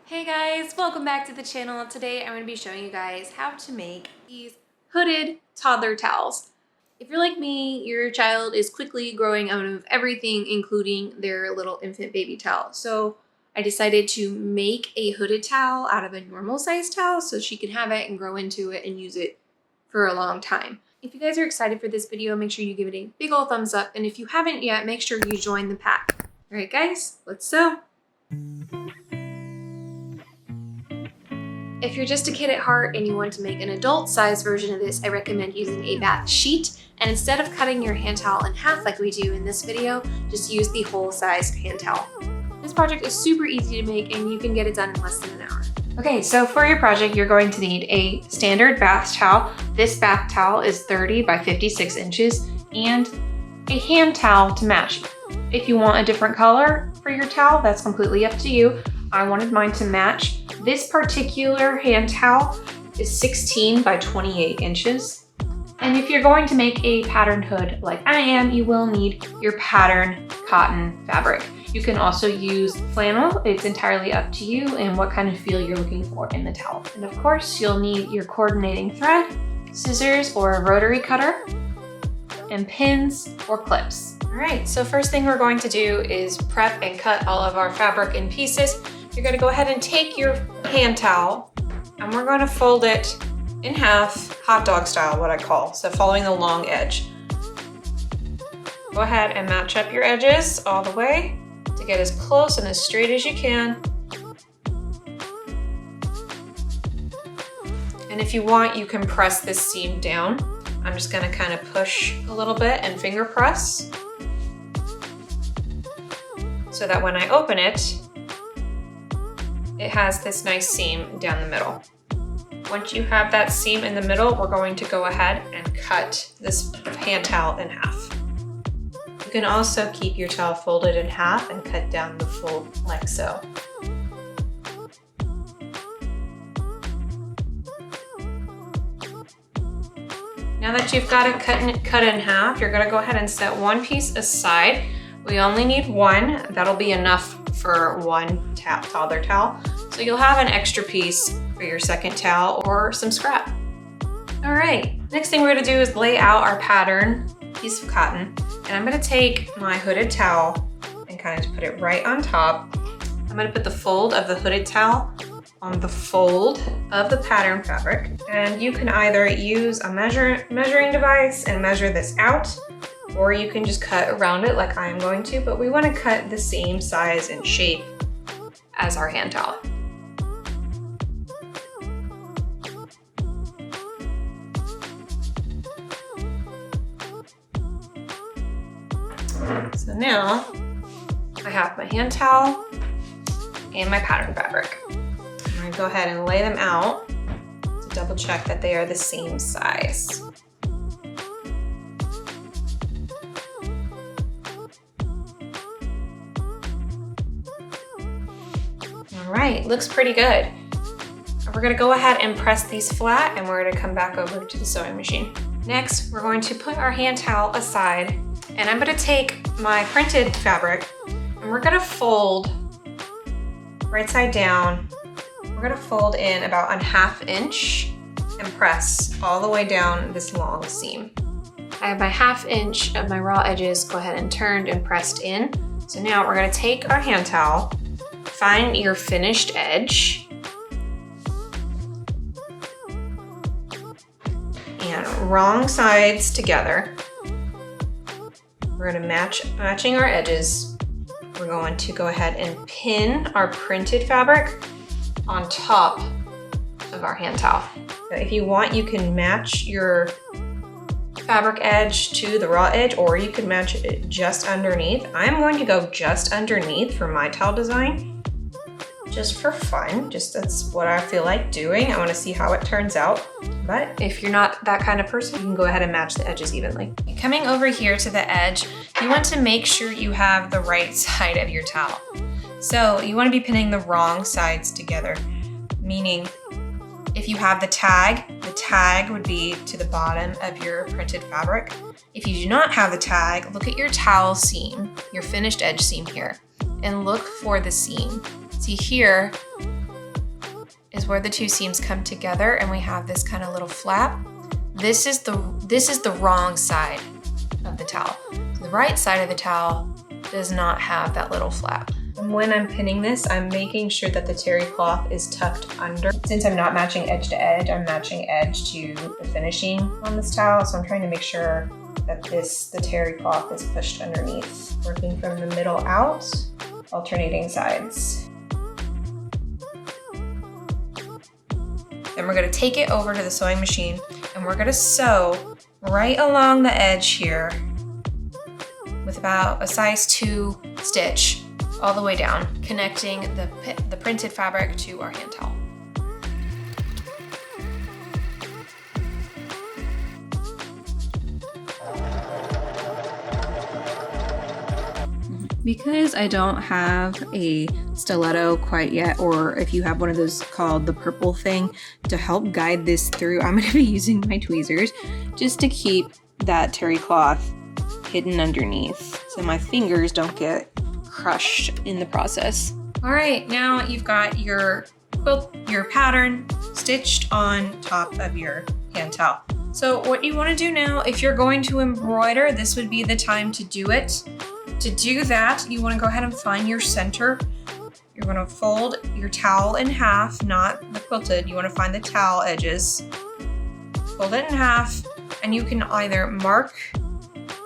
Hey guys, welcome back to the channel. Today I'm going to be showing you guys how to make these hooded toddler towels. If you're like me, your child is quickly growing out of everything, including their little infant baby towel. So I decided to make a hooded towel out of a normal size towel so she can have it and grow into it and use it for a long time. If you guys are excited for this video, make sure you give it a big ol' thumbs up. And if you haven't yet, make sure you join the pack. All right guys, let's sew. If you're just a kid at heart and you want to make an adult size version of this, I recommend using a bath sheet. And instead of cutting your hand towel in half like we do in this video, just use the whole size hand towel. This project is super easy to make and you can get it done in less than an hour. Okay, so for your project, you're going to need a standard bath towel. This bath towel is 30 by 56 inches and a hand towel to match. If you want a different color for your towel, that's completely up to you. I wanted mine to match. This particular hand towel is 16 by 28 inches. And if you're going to make a patterned hood like I am, you will need your pattern cotton fabric. You can also use flannel. It's entirely up to you and what kind of feel you're looking for in the towel. And of course, you'll need your coordinating thread, scissors or a rotary cutter, and pins or clips. All right, so first thing we're going to do is prep and cut all of our fabric in pieces. You're gonna go ahead and take your hand towel and we're gonna fold it in half, hot dog style, what I call, so following the long edge. Go ahead and match up your edges all the way to get as close and as straight as you can. And if you want, you can press this seam down. I'm just gonna kind of push a little bit and finger press so that when I open it, it has this nice seam down the middle. Once you have that seam in the middle, we're going to go ahead and cut this hand towel in half. You can also keep your towel folded in half and cut down the fold like so. Now that you've got it cut in half, you're gonna go ahead and set one piece aside. We only need one. That'll be enough for one toddler towel. So you'll have an extra piece for your second towel or some scrap. All right, next thing we're gonna do is lay out our pattern piece of cotton. And I'm gonna take my hooded towel and kind of put it right on top. I'm gonna put the fold of the hooded towel on the fold of the pattern fabric. And you can either use a measuring device and measure this out, or you can just cut around it like I am going to, but we want to cut the same size and shape as our hand towel. So now I have my hand towel and my pattern fabric. I'm going to go ahead and lay them out to double check that they are the same size. All right, looks pretty good. We're gonna go ahead and press these flat and we're gonna come back over to the sewing machine. Next, we're going to put our hand towel aside and I'm gonna take my printed fabric and we're gonna fold right side down. We're gonna fold in about a ½ inch and press all the way down this long seam. I have my ½ inch of my raw edges go ahead and turned and pressed in. So now we're gonna take our hand towel, find your finished edge, and wrong sides together. We're gonna matching our edges. We're going to go ahead and pin our printed fabric on top of our hand towel. If you want, you can match your fabric edge to the raw edge, or you can match it just underneath. I'm going to go just underneath for my towel design, just for fun. That's what I feel like doing. I want to see how it turns out. But if you're not that kind of person, you can go ahead and match the edges evenly. Coming over here to the edge, you want to make sure you have the right side of your towel. So you want to be pinning the wrong sides together, meaning if you have the tag would be to the bottom of your printed fabric. If you do not have the tag, look at your towel seam, your finished edge seam here, and look for the seam. See here, is where the two seams come together and we have this kind of little flap. This is the wrong side of the towel. So the right side of the towel does not have that little flap. And when I'm pinning this, I'm making sure that the terry cloth is tucked under. Since I'm not matching edge to edge, I'm matching edge to the finishing on this towel. So I'm trying to make sure that the terry cloth is pushed underneath. Working from the middle out, alternating sides. Then we're gonna take it over to the sewing machine and we're gonna sew right along the edge here with about a size 2 stitch all the way down, connecting the printed fabric to our hand towel. Because I don't have a stiletto quite yet, or if you have one of those called the purple thing to help guide this through, I'm gonna be using my tweezers just to keep that terry cloth hidden underneath so my fingers don't get crushed in the process. All right, now you've got your pattern stitched on top of your hand towel. So what you wanna do now, if you're going to embroider, this would be the time to do it. To do that, you wanna go ahead and find your center. You're gonna fold your towel in half, not the quilted. You wanna find the towel edges. Fold it in half, and you can either mark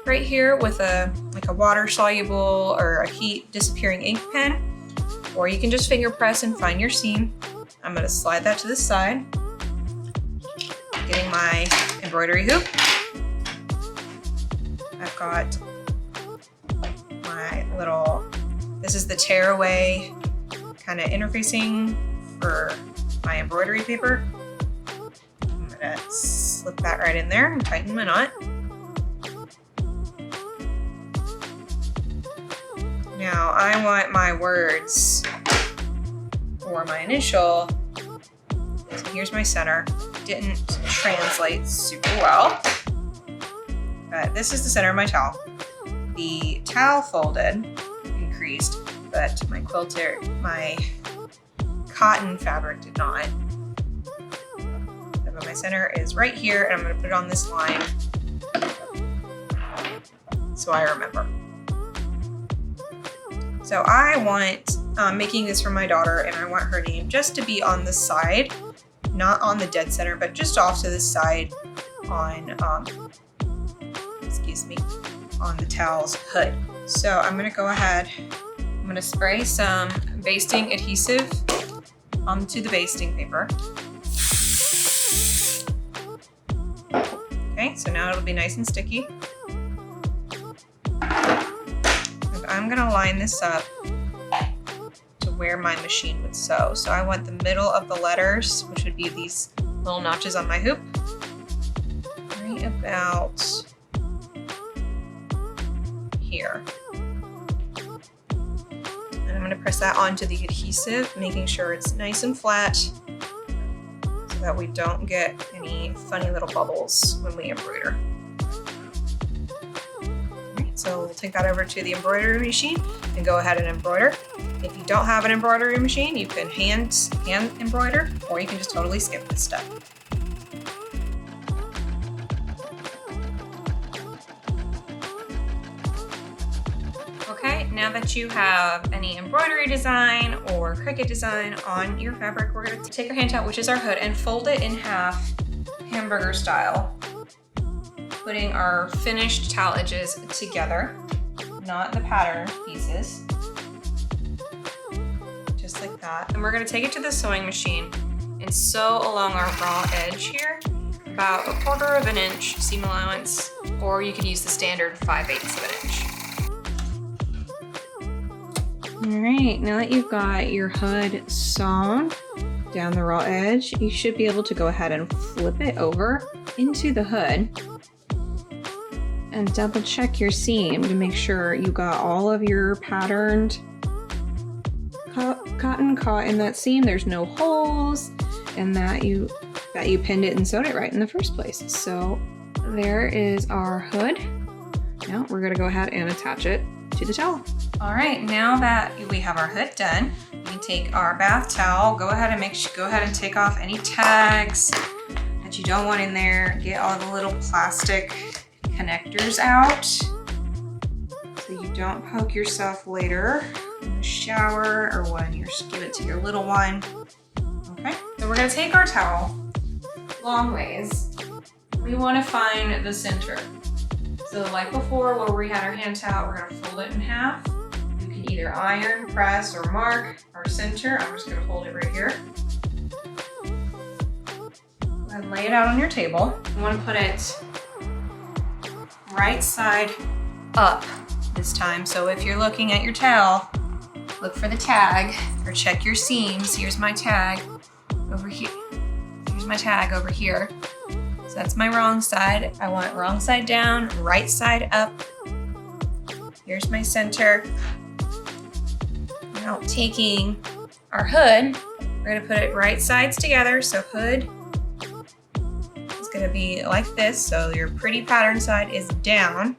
right here with like a water soluble or a heat disappearing ink pen, or you can just finger press and find your seam. I'm gonna slide that to the side, getting my embroidery hoop. I've got my little, this is the tearaway kind of interfacing for my embroidery paper. I'm gonna slip that right in there and tighten my knot. Now I want my words for my initial, so here's my center. Didn't translate super well, but this is the center of my towel. The towel folded, increased, but my cotton fabric did not. But my center is right here, and I'm gonna put it on this line so I remember. So I want, making this for my daughter, and I want her name just to be on the side, not on the dead center, but just off to the side on, on the towel's hood. So I'm gonna go ahead, I'm gonna spray some basting adhesive onto the basting paper. Okay, so now it'll be nice and sticky. I'm gonna line this up to where my machine would sew. So I want the middle of the letters, which would be these little notches on my hoop, right about here. And I'm gonna press that onto the adhesive, making sure it's nice and flat so that we don't get any funny little bubbles when we embroider. So we'll take that over to the embroidery machine and go ahead and embroider. If you don't have an embroidery machine, you can hand embroider, or you can just totally skip this step. Okay, now that you have any embroidery design or Cricut design on your fabric, we're gonna take our hand towel, which is our hood, and fold it in half, hamburger style, putting our finished towel edges together, not the pattern pieces, just like that. And we're gonna take it to the sewing machine and sew along our raw edge here, about 1/4 of an inch seam allowance, or you could use the standard 5/8 of an inch. All right, now that you've got your hood sewn down the raw edge, you should be able to go ahead and flip it over into the hood and double check your seam to make sure you got all of your patterned cotton caught in that seam. There's no holes, and that you pinned it and sewed it right in the first place. So there is our hood. Now we're gonna go ahead and attach it to the towel. All right, now that we have our hood done, We take our bath towel, go ahead and take off any tags that you don't want in there. Get all the little plastic connectors out so you don't poke yourself later in the shower or when you give it to your little one. Okay, so we're gonna take our towel long ways. We wanna find the center. So like before where we had our hand towel, we're gonna fold it in half. You can either iron, press, or mark our center. I'm just gonna hold it right here. And lay it out on your table. You wanna put it right side up this time. So if you're looking at your towel, look for the tag or check your seams. Here's my tag over here. Here's my tag over here. So that's my wrong side. I want wrong side down, right side up. Here's my center. Now taking our hood, we're gonna put it right sides together. So hood is gonna be like this. So your pretty pattern side is down.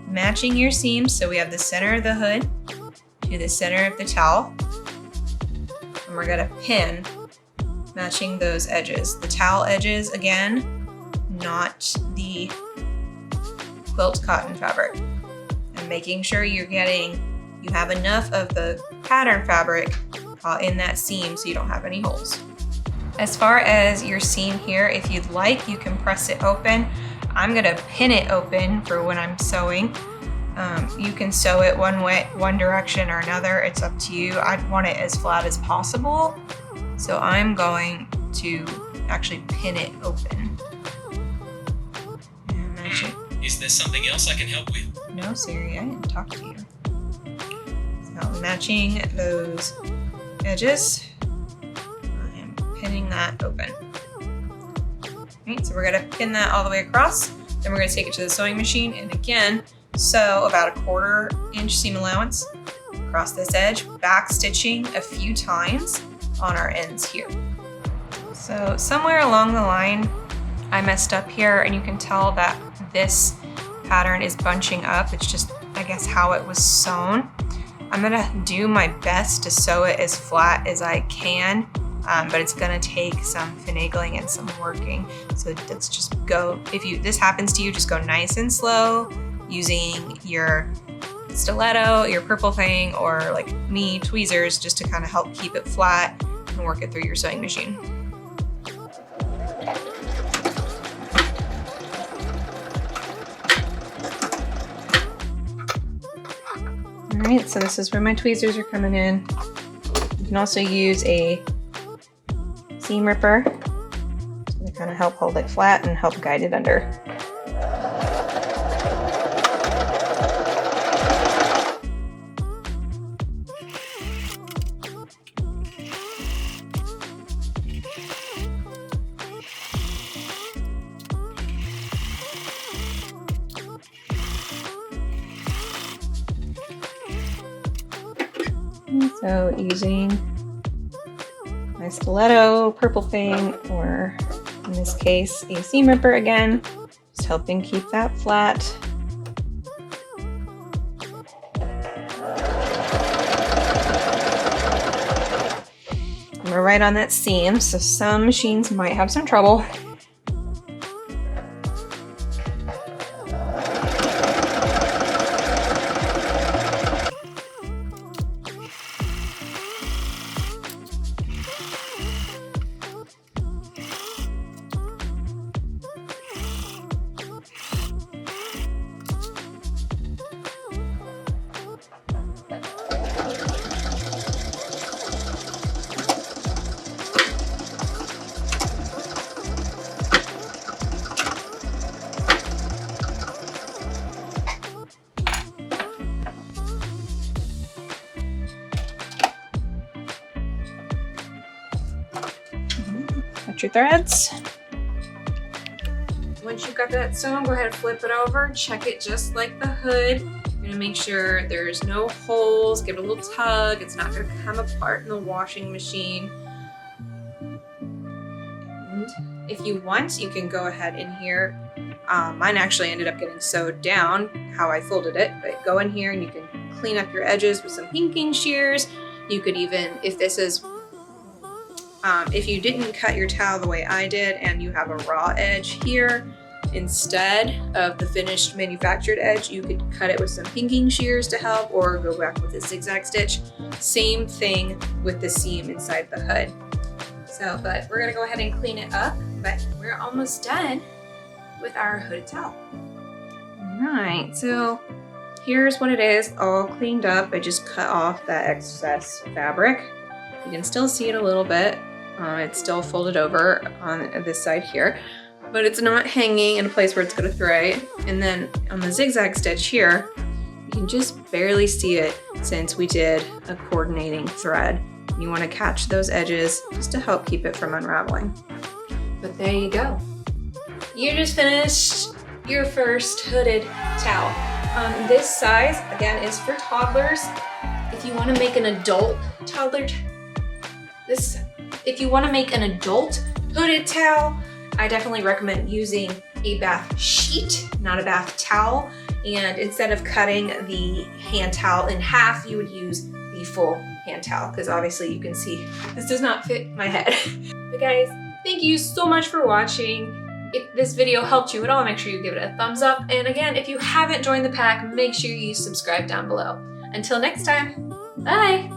Matching your seams. So we have the center of the hood to the center of the towel. And we're gonna pin, matching those edges. The towel edges, again, not the quilt cotton fabric. And making sure you have enough of the pattern fabric in that seam so you don't have any holes. As far as your seam here, if you'd like, you can press it open. I'm gonna pin it open for when I'm sewing. You can sew it one direction or another. It's up to you. I'd want it as flat as possible. So I'm going to actually pin it open. Is there something else I can help with? No, Siri, I didn't talk to you. So matching those edges, I am pinning that open. Right, so we're gonna pin that all the way across. Then we're gonna take it to the sewing machine and again, sew about a 1/4 inch seam allowance across this edge, back stitching a few times on our ends here. So somewhere along the line, I messed up here and you can tell that this pattern is bunching up. It's just, I guess, how it was sewn. I'm gonna do my best to sew it as flat as I can, but it's gonna take some finagling and some working. So let's just go, if this happens to you, just go nice and slow using your stiletto, your purple thing, or like me, tweezers, just to kind of help keep it flat and work it through your sewing machine. All right, so this is where my tweezers are coming in. You can also use a seam ripper to kind of help hold it flat and help guide it under. So using my stiletto, purple thing, or in this case, a seam ripper again, just helping keep that flat. And we're right on that seam, so some machines might have some trouble. Your threads. Once you've got that sewn, go ahead and flip it over, check it just like the hood. You're gonna make sure there's no holes, give it a little tug, it's not gonna come apart in the washing machine. And if you want, you can go ahead in here. Mine actually ended up getting sewed down how I folded it, but go in here and you can clean up your edges with some pinking shears. You could even, if this is, if you didn't cut your towel the way I did and you have a raw edge here, instead of the finished manufactured edge, you could cut it with some pinking shears to help, or go back with a zigzag stitch. Same thing with the seam inside the hood. So, but we're gonna go ahead and clean it up, but we're almost done with our hooded towel. All right, so here's what it is, all cleaned up. I just cut off that excess fabric. You can still see it a little bit. It's still folded over on this side here, but it's not hanging in a place where it's gonna fray. And then on the zigzag stitch here, you can just barely see it since we did a coordinating thread. You wanna catch those edges just to help keep it from unraveling. But there you go. You just finished your first hooded towel. This size, again, is for toddlers. If you wanna make an adult toddler, if you wanna make an adult hooded towel, I definitely recommend using a bath sheet, not a bath towel. And instead of cutting the hand towel in half, you would use the full hand towel, because obviously you can see this does not fit my head. But guys, thank you so much for watching. If this video helped you at all, make sure you give it a thumbs up. And again, if you haven't joined the pack, make sure you subscribe down below. Until next time, bye!